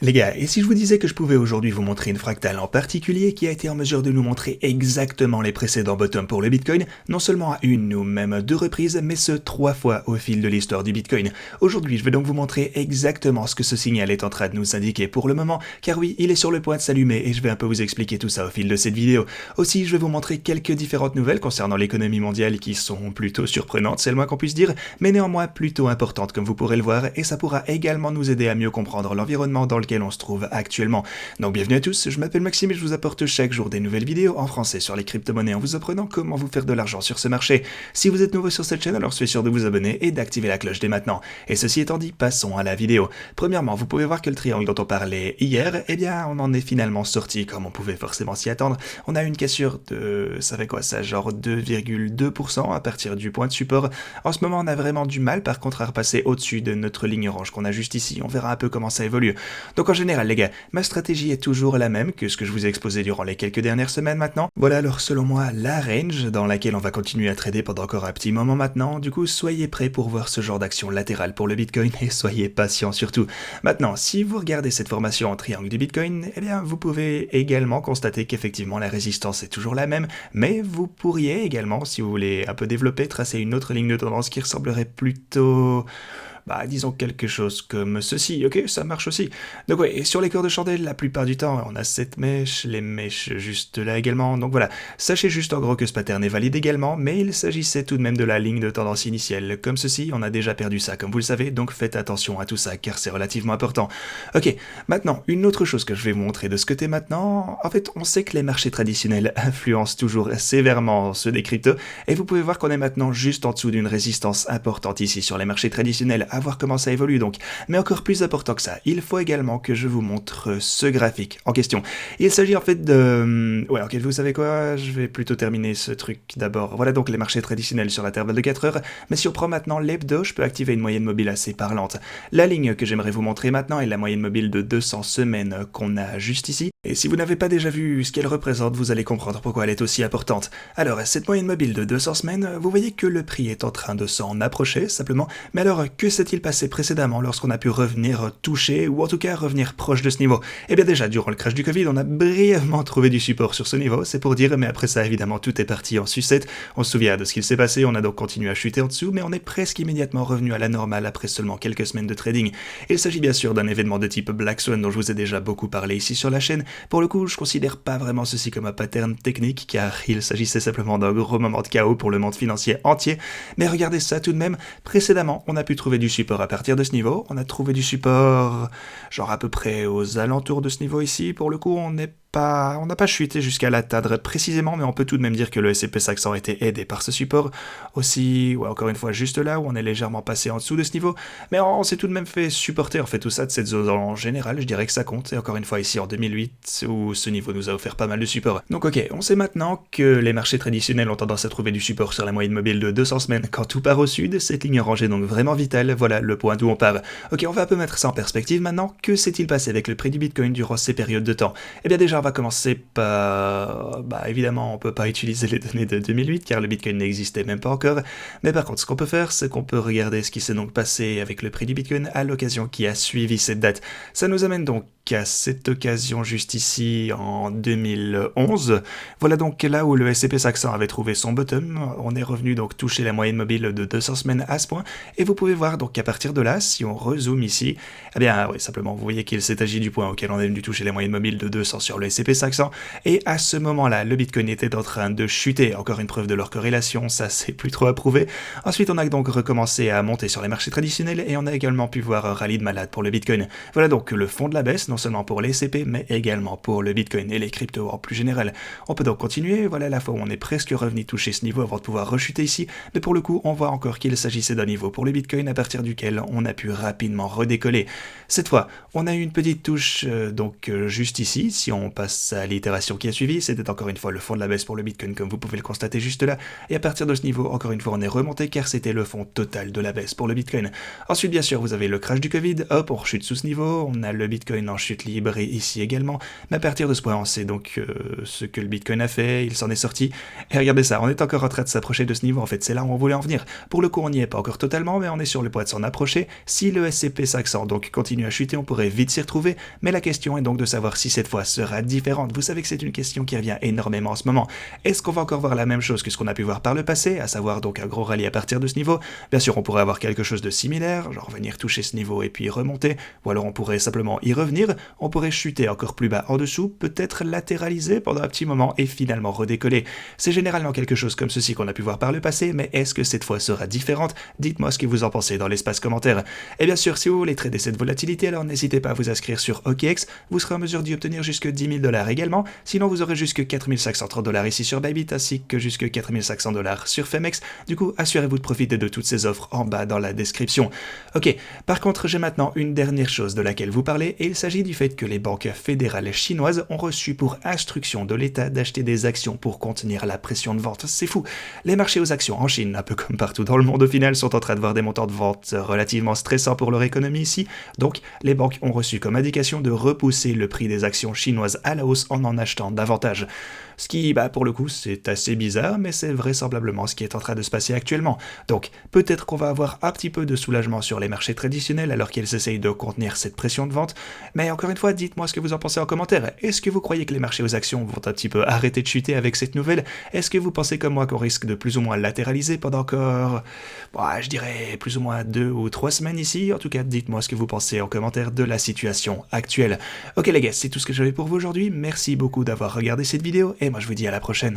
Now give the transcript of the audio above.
Les gars, et si je vous disais que je pouvais aujourd'hui vous montrer une fractale en particulier qui a été en mesure de nous montrer exactement les précédents bottoms pour le Bitcoin, non seulement à une ou même deux reprises, mais ce 3 fois au fil de l'histoire du Bitcoin. Aujourd'hui, je vais donc vous montrer exactement ce que ce signal est en train de nous indiquer pour le moment, car oui, il est sur le point de s'allumer et je vais un peu vous expliquer tout ça au fil de cette vidéo. Aussi, je vais vous montrer quelques différentes nouvelles concernant l'économie mondiale qui sont plutôt surprenantes, c'est le moins qu'on puisse dire, mais néanmoins plutôt importantes comme vous pourrez le voir, et ça pourra également nous aider à mieux comprendre l'environnement dans lequel on se trouve actuellement. Donc bienvenue à tous, je m'appelle Maxime et je vous apporte chaque jour des nouvelles vidéos en français sur les crypto-monnaies en vous apprenant comment vous faire de l'argent sur ce marché. Si vous êtes nouveau sur cette chaîne, alors soyez sûr de vous abonner et d'activer la cloche dès maintenant. Et ceci étant dit, passons à la vidéo. Premièrement, vous pouvez voir que le triangle dont on parlait hier, eh bien on en est finalement sorti comme on pouvait forcément s'y attendre. On a une cassure de, ça fait quoi ça, genre 2,2% à partir du point de support. En ce moment on a vraiment du mal par contre à repasser au-dessus de notre ligne orange qu'on a juste ici. On verra un peu comment ça évolue. Donc en général les gars, ma stratégie est toujours la même que ce que je vous ai exposé durant les quelques dernières semaines maintenant. Voilà alors selon moi la range dans laquelle on va continuer à trader pendant encore un petit moment maintenant. Du coup soyez prêts pour voir ce genre d'action latérale pour le Bitcoin et soyez patients surtout. Maintenant si vous regardez cette formation en triangle du Bitcoin, eh bien vous pouvez également constater qu'effectivement la résistance est toujours la même, mais vous pourriez également, si vous voulez un peu développer, tracer une autre ligne de tendance qui ressemblerait plutôt... disons quelque chose comme ceci, ok, ça marche aussi. Donc ouais, et sur les corps de chandelle, la plupart du temps, on a cette mèche, les mèches juste là également, donc voilà. Sachez juste en gros que ce pattern est valide également, mais il s'agissait tout de même de la ligne de tendance initiale. Comme ceci, on a déjà perdu ça, comme vous le savez, donc faites attention à tout ça, car c'est relativement important. Ok, maintenant, une autre chose que je vais vous montrer de ce côté maintenant, en fait, on sait que les marchés traditionnels influencent toujours sévèrement ceux des cryptos, et vous pouvez voir qu'on est maintenant juste en dessous d'une résistance importante ici sur les marchés traditionnels, à voir comment ça évolue donc. Mais encore plus important que ça, il faut également que je vous montre ce graphique en question. Il s'agit en fait de... Ouais, ok, vous savez quoi, je vais plutôt terminer ce truc d'abord. Voilà donc les marchés traditionnels sur l'intervalle de 4 heures, mais si on prend maintenant l'hebdo, je peux activer une moyenne mobile assez parlante. La ligne que j'aimerais vous montrer maintenant est la moyenne mobile de 200 semaines qu'on a juste ici, et si vous n'avez pas déjà vu ce qu'elle représente, vous allez comprendre pourquoi elle est aussi importante. Alors, cette moyenne mobile de 200 semaines, vous voyez que le prix est en train de s'en approcher, simplement, mais alors, que s'est-il passé précédemment lorsqu'on a pu revenir toucher, ou en tout cas revenir proche de ce niveau? Eh bien déjà, durant le crash du Covid, on a brièvement trouvé du support sur ce niveau, c'est pour dire, mais après ça, évidemment, tout est parti en sucette. On se souvient de ce qu'il s'est passé, on a donc continué à chuter en dessous, mais on est presque immédiatement revenu à la normale après seulement quelques semaines de trading. Il s'agit bien sûr d'un événement de type Black Swan dont je vous ai déjà beaucoup parlé ici sur la chaîne. Pour le coup, je considère pas vraiment ceci comme un pattern technique, car il s'agissait simplement d'un gros moment de chaos pour le monde financier entier. Mais regardez ça tout de même, précédemment, on a pu trouver du support à partir de ce niveau, on a trouvé du support genre à peu près aux alentours de ce niveau ici, pour le coup on n'a pas chuté jusqu'à l'atteindre précisément, mais on peut tout de même dire que le S&P 500 a été aidé par ce support. Aussi, ouais, encore une fois, juste là où on est légèrement passé en dessous de ce niveau, mais on s'est tout de même fait supporter en fait tout ça de cette zone en général, je dirais que ça compte, et encore une fois ici en 2008, où ce niveau nous a offert pas mal de support. Donc ok, on sait maintenant que les marchés traditionnels ont tendance à trouver du support sur la moyenne mobile de 200 semaines quand tout part au sud, cette ligne orangée est donc vraiment vitale, voilà le point d'où on part. Ok, on va un peu mettre ça en perspective maintenant, que s'est-il passé avec le prix du Bitcoin durant ces périodes de temps? Eh bien déjà, on va commencer par... évidemment, on peut pas utiliser les données de 2008 car le Bitcoin n'existait même pas encore, mais par contre, ce qu'on peut faire, c'est qu'on peut regarder ce qui s'est donc passé avec le prix du Bitcoin à l'occasion qui a suivi cette date. Ça nous amène donc à cette occasion juste ici en 2011. Voilà donc là où le S&P 500 avait trouvé son bottom. On est revenu donc toucher la moyenne mobile de 200 semaines à ce point, et vous pouvez voir donc qu'à partir de là, si on rezoome ici, eh bien oui, simplement vous voyez qu'il s'est agi du point auquel on est venu toucher la moyenne mobile de 200 sur le S&P 500, et à ce moment-là, le Bitcoin était en train de chuter, encore une preuve de leur corrélation, ça c'est plus trop approuvé. Ensuite on a donc recommencé à monter sur les marchés traditionnels, et on a également pu voir un rallye de malade pour le Bitcoin. Voilà donc le fond de la baisse, non seulement pour les S&P, mais également pour le Bitcoin et les cryptos en plus général. On peut donc continuer, voilà la fois où on est presque revenu toucher ce niveau avant de pouvoir rechuter ici, mais pour le coup, on voit encore qu'il s'agissait d'un niveau pour le Bitcoin à partir duquel on a pu rapidement redécoller. Cette fois, on a eu une petite touche juste ici, si on passe à l'itération qui a suivi, c'était encore une fois le fond de la baisse pour le Bitcoin comme vous pouvez le constater juste là, et à partir de ce niveau, encore une fois on est remonté car c'était le fond total de la baisse pour le Bitcoin. Ensuite bien sûr vous avez le crash du Covid, hop on rechute sous ce niveau, on a le Bitcoin en chute libre et ici également. Mais à partir de ce point, on sait donc ce que le Bitcoin a fait, il s'en est sorti. Et regardez ça, on est encore en train de s'approcher de ce niveau, en fait, c'est là où on voulait en venir. Pour le coup, on n'y est pas encore totalement, mais on est sur le point de s'en approcher. Si le SCP-500 donc continue à chuter, on pourrait vite s'y retrouver, mais la question est donc de savoir si cette fois sera différente. Vous savez que c'est une question qui revient énormément en ce moment. Est-ce qu'on va encore voir la même chose que ce qu'on a pu voir par le passé, à savoir donc un gros rallye à partir de ce niveau? Bien sûr, on pourrait avoir quelque chose de similaire, genre venir toucher ce niveau et puis remonter, ou alors on pourrait simplement y revenir, on pourrait chuter encore plus bas en dessous, peut-être latéraliser pendant un petit moment et finalement redécoller. C'est généralement quelque chose comme ceci qu'on a pu voir par le passé, mais est-ce que cette fois sera différente? Dites-moi ce que vous en pensez dans l'espace commentaire. Et bien sûr, si vous voulez trader cette volatilité, alors n'hésitez pas à vous inscrire sur OKX, vous serez en mesure d'y obtenir jusque 10 000 $ également, sinon vous aurez jusque 4 530 $ ici sur Bybit, ainsi que jusque 4 500 $ sur Femex. Du coup, assurez-vous de profiter de toutes ces offres en bas dans la description. Ok, par contre, j'ai maintenant une dernière chose de laquelle vous parlez, et il s'agit du fait que les banques fédérales chinoises ont reçu pour instruction de l'État d'acheter des actions pour contenir la pression de vente. C'est fou. Les marchés aux actions en Chine, un peu comme partout dans le monde au final, sont en train de voir des montants de vente relativement stressants pour leur économie ici. Donc, les banques ont reçu comme indication de repousser le prix des actions chinoises à la hausse en achetant davantage. Ce qui, pour le coup, c'est assez bizarre, mais c'est vraisemblablement ce qui est en train de se passer actuellement. Donc, peut-être qu'on va avoir un petit peu de soulagement sur les marchés traditionnels alors qu'ils essayent de contenir cette pression de vente. Mais encore une fois, dites-moi ce que vous en pensez en commentaire. Est-ce que vous croyez que les marchés aux actions vont un petit peu arrêter de chuter avec cette nouvelle? Est-ce que vous pensez comme moi qu'on risque de plus ou moins latéraliser pendant encore, je dirais plus ou moins 2 ou 3 semaines ici? En tout cas, dites-moi ce que vous pensez en commentaire de la situation actuelle. Ok les gars, c'est tout ce que j'avais pour vous aujourd'hui. Merci beaucoup d'avoir regardé cette vidéo et moi je vous dis à la prochaine.